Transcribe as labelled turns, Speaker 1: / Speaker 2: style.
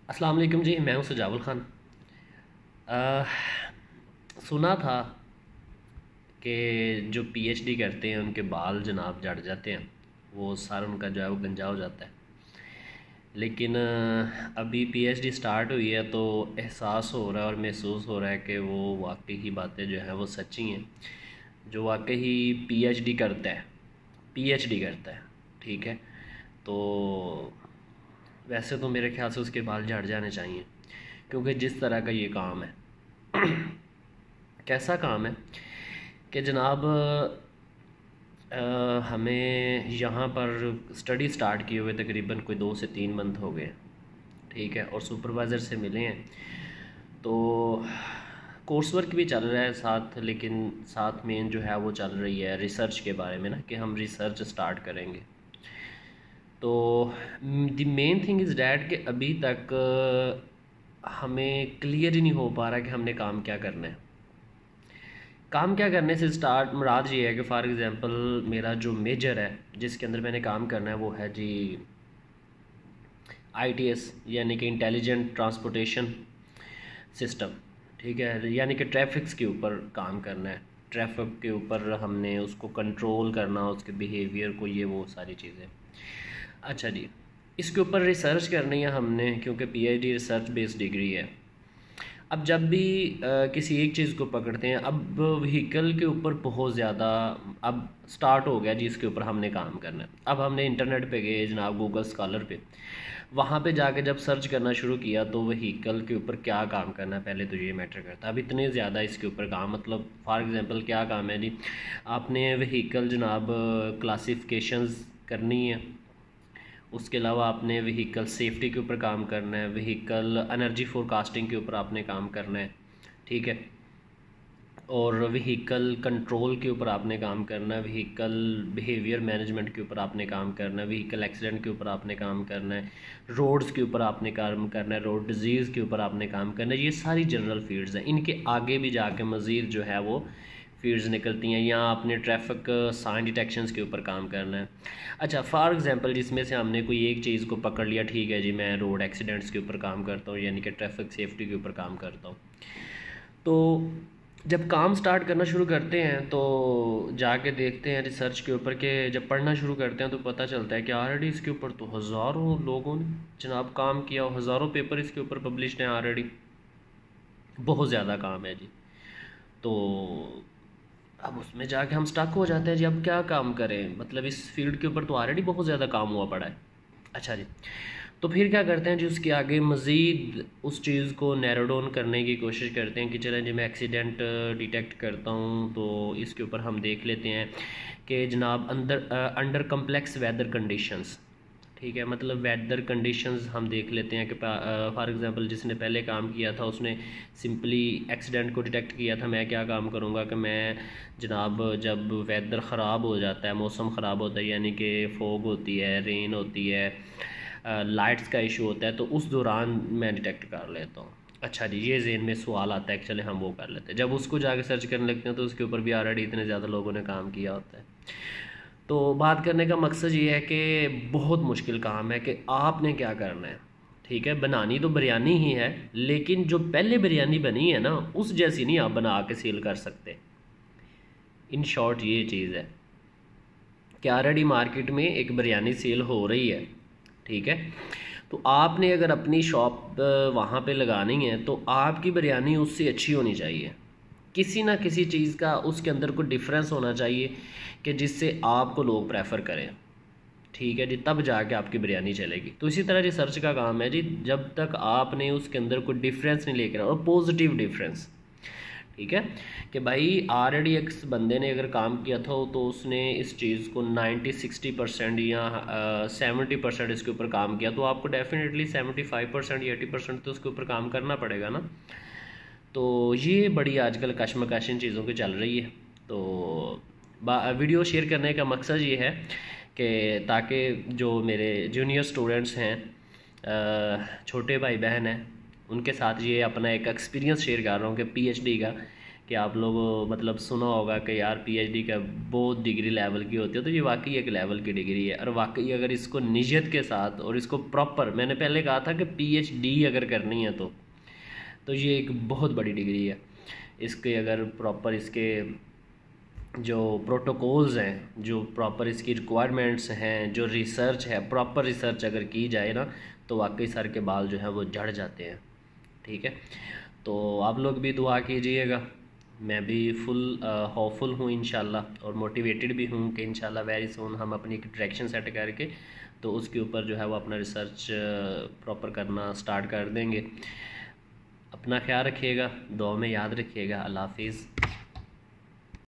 Speaker 1: अस्सलाम वालेकुम जी, मैं हूं सजावुल ख़ान। अ, सुना था कि जो पीएचडी करते हैं उनके बाल जनाब झड़ जाते हैं, वो सर उनका जो है वो गंजा हो जाता है। लेकिन अभी पीएचडी स्टार्ट हुई है तो एहसास हो रहा है और महसूस हो रहा है कि वो वाकई ही बातें जो हैं वो सच्ची हैं। जो वाकई पीएचडी करता है, पीएचडी करता है, ठीक है, तो वैसे तो मेरे ख्याल से उसके बाल झड़ जाने चाहिए, क्योंकि जिस तरह का ये काम है कैसा काम है कि जनाब हमें यहाँ पर स्टडी स्टार्ट किए हुए तकरीबन कोई 2 से 3 मंथ हो गए, ठीक है, और सुपरवाइज़र से मिले हैं तो कोर्स वर्क भी चल रहा है साथ, लेकिन साथ में जो है वो चल रही है रिसर्च के बारे में ना, कि हम रिसर्च स्टार्ट करेंगे। तो the main thing is that कि अभी तक हमें क्लियर ही नहीं हो पा रहा कि हमने काम क्या करना है। काम क्या करने से स्टार्ट मुराद ये है कि फ़ॉर एग्ज़ाम्पल मेरा जो मेजर है जिसके अंदर मैंने काम करना है वो है जी आईटीएस, यानी कि इंटेलिजेंट ट्रांसपोर्टेशन सिस्टम, ठीक है, यानी कि ट्रैफिक्स के ऊपर काम करना है। ट्रैफिक के ऊपर हमने उसको कंट्रोल करना, उसके बिहेवियर को, ये वो सारी चीज़ें। अच्छा जी, इसके ऊपर रिसर्च करनी है हमने, क्योंकि पीएचडी रिसर्च बेस्ड डिग्री है। अब जब भी किसी एक चीज़ को पकड़ते हैं, अब व्हीकल के ऊपर बहुत ज़्यादा अब स्टार्ट हो गया जी, इसके ऊपर हमने काम करना है। अब हमने इंटरनेट पे गए जनाब, गूगल स्कॉलर पे, वहाँ पे जाके जब सर्च करना शुरू किया तो व्हीकल के ऊपर क्या काम करना है पहले तो ये मैटर करता है। अब इतने ज़्यादा इसके ऊपर काम, मतलब फॉर एग्ज़ाम्पल क्या काम है जी, आपने व्हीकल जनाब क्लासिफिकेशंस करनी है, उसके अलावा आपने व्हीकल सेफ्टी के ऊपर काम करना है, व्हीकल एनर्जी फोरकास्टिंग के ऊपर आपने काम करना है, ठीक है, और व्हीकल कंट्रोल के ऊपर आपने काम करना है, व्हीकल बिहेवियर मैनेजमेंट के ऊपर आपने काम करना है, व्हीकल एक्सीडेंट के ऊपर आपने काम करना है, रोड्स के ऊपर आपने काम करना है, रोड डिजीज़ के ऊपर आपने काम करना है। ये सारी जनरल फील्ड्स हैं। इनके आगे भी जाके मज़ीद जो है वो फील्ड्स निकलती हैं। यहाँ आपने ट्रैफिक साइन डिटेक्शंस के ऊपर काम करना है। अच्छा, फॉर एग्जांपल जिसमें से हमने कोई एक चीज़ को पकड़ लिया, ठीक है जी, मैं रोड एक्सीडेंट्स के ऊपर काम करता हूँ, यानी कि ट्रैफिक सेफ्टी के ऊपर काम करता हूँ। तो जब काम स्टार्ट करना शुरू करते हैं तो जाके देखते हैं रिसर्च के ऊपर, के जब पढ़ना शुरू करते हैं तो पता चलता है कि ऑलरेडी इसके ऊपर तो हज़ारों लोगों ने जनाब काम किया, हज़ारों पेपर इसके ऊपर पब्लिश्ड हैं ऑलरेडी। बहुत ज़्यादा काम है जी। तो अब उसमें जाके हम स्टक हो जाते हैं जी, अब क्या काम करें, मतलब इस फील्ड के ऊपर तो ऑलरेडी बहुत ज़्यादा काम हुआ पड़ा है। अच्छा जी, तो फिर क्या करते हैं जी, उसके आगे मज़ीद उस चीज़ को नैरो डाउन करने की कोशिश करते हैं कि चलें जी मैं एक्सीडेंट डिटेक्ट करता हूँ तो इसके ऊपर हम देख लेते हैं कि जनाब अंडर कम्प्लेक्स वेदर कंडीशंस, ठीक है, मतलब वेदर कंडीशंस हम देख लेते हैं कि फॉर एग्जांपल जिसने पहले काम किया था उसने सिंपली एक्सीडेंट को डिटेक्ट किया था। मैं क्या काम करूँगा कि मैं जनाब जब वेदर ख़राब हो जाता है, मौसम ख़राब होता है, यानी कि फॉग होती है, रेन होती है, लाइट्स का इशू होता है, तो उस दौरान मैं डिटेक्ट कर लेता हूँ। अच्छा जी, ये ज़हन में सवाल आता है कि चले हम वो कर लेते हैं। जब उसको जाके सर्च करने लगते हैं तो उसके ऊपर भी ऑलरेडी इतने ज़्यादा लोगों ने काम किया होता है। तो बात करने का मकसद ये है कि बहुत मुश्किल काम है कि आपने क्या करना है, ठीक है। बनानी तो बिरयानी ही है, लेकिन जो पहले बिरयानी बनी है ना, उस जैसी नहीं आप बना के सेल कर सकते। इन शॉर्ट ये चीज़ है कि ऑलरेडी मार्केट में एक बिरयानी सेल हो रही है, ठीक है, तो आपने अगर अपनी शॉप वहाँ पे लगानी है तो आपकी बिरयानी उससे अच्छी होनी चाहिए। किसी ना किसी चीज़ का उसके अंदर कोई डिफरेंस होना चाहिए कि जिससे आपको लोग प्रेफर करें, ठीक है जी, तब जाके आपकी बिरयानी चलेगी। तो इसी तरह रिसर्च का काम है जी, जब तक आपने उसके अंदर कोई डिफरेंस नहीं लेकर, और पॉजिटिव डिफरेंस, ठीक है, कि भाई ऑलरेडी एक बंदे ने अगर काम किया था तो उसने इस चीज़ को 90-60% या 70% इसके ऊपर काम किया, तो आपको डेफिनेटली 75% या 80% तो उसके ऊपर काम करना पड़ेगा ना। तो ये बड़ी आजकल कशमकश इन चीज़ों की चल रही है। तो वीडियो शेयर करने का मकसद ये है कि ताकि जो मेरे जूनियर स्टूडेंट्स हैं, छोटे भाई बहन हैं, उनके साथ ये अपना एक एक्सपीरियंस शेयर कर रहा हूँ कि पीएचडी का, कि आप लोग मतलब सुना होगा कि यार पीएचडी का बहुत डिग्री लेवल की होती है, तो ये वाकई एक लेवल की डिग्री है। और वाकई अगर इसको नियत के साथ और इसको प्रॉपर, मैंने पहले कहा था कि पीएचडी अगर करनी है तो ये एक बहुत बड़ी डिग्री है। इसके अगर प्रॉपर इसके जो प्रोटोकॉल्स हैं, जो प्रॉपर इसकी रिक्वायरमेंट्स हैं, जो रिसर्च है, प्रॉपर रिसर्च अगर की जाए ना, तो वाकई सर के बाल जो है वो झड़ जाते हैं। ठीक है, तो आप लोग भी दुआ कीजिएगा। मैं भी फुल होपफुल हूँ इंशाल्लाह, और मोटिवेटेड भी हूँ कि इंशाल्लाह वेरी सून हम अपनी एक डायरेक्शन सेट करके तो उसके ऊपर जो है वो अपना रिसर्च प्रॉपर करना स्टार्ट कर देंगे। अपना ख्याल रखिएगा, दुआ में याद रखिएगा। अल्लाह हाफिज़।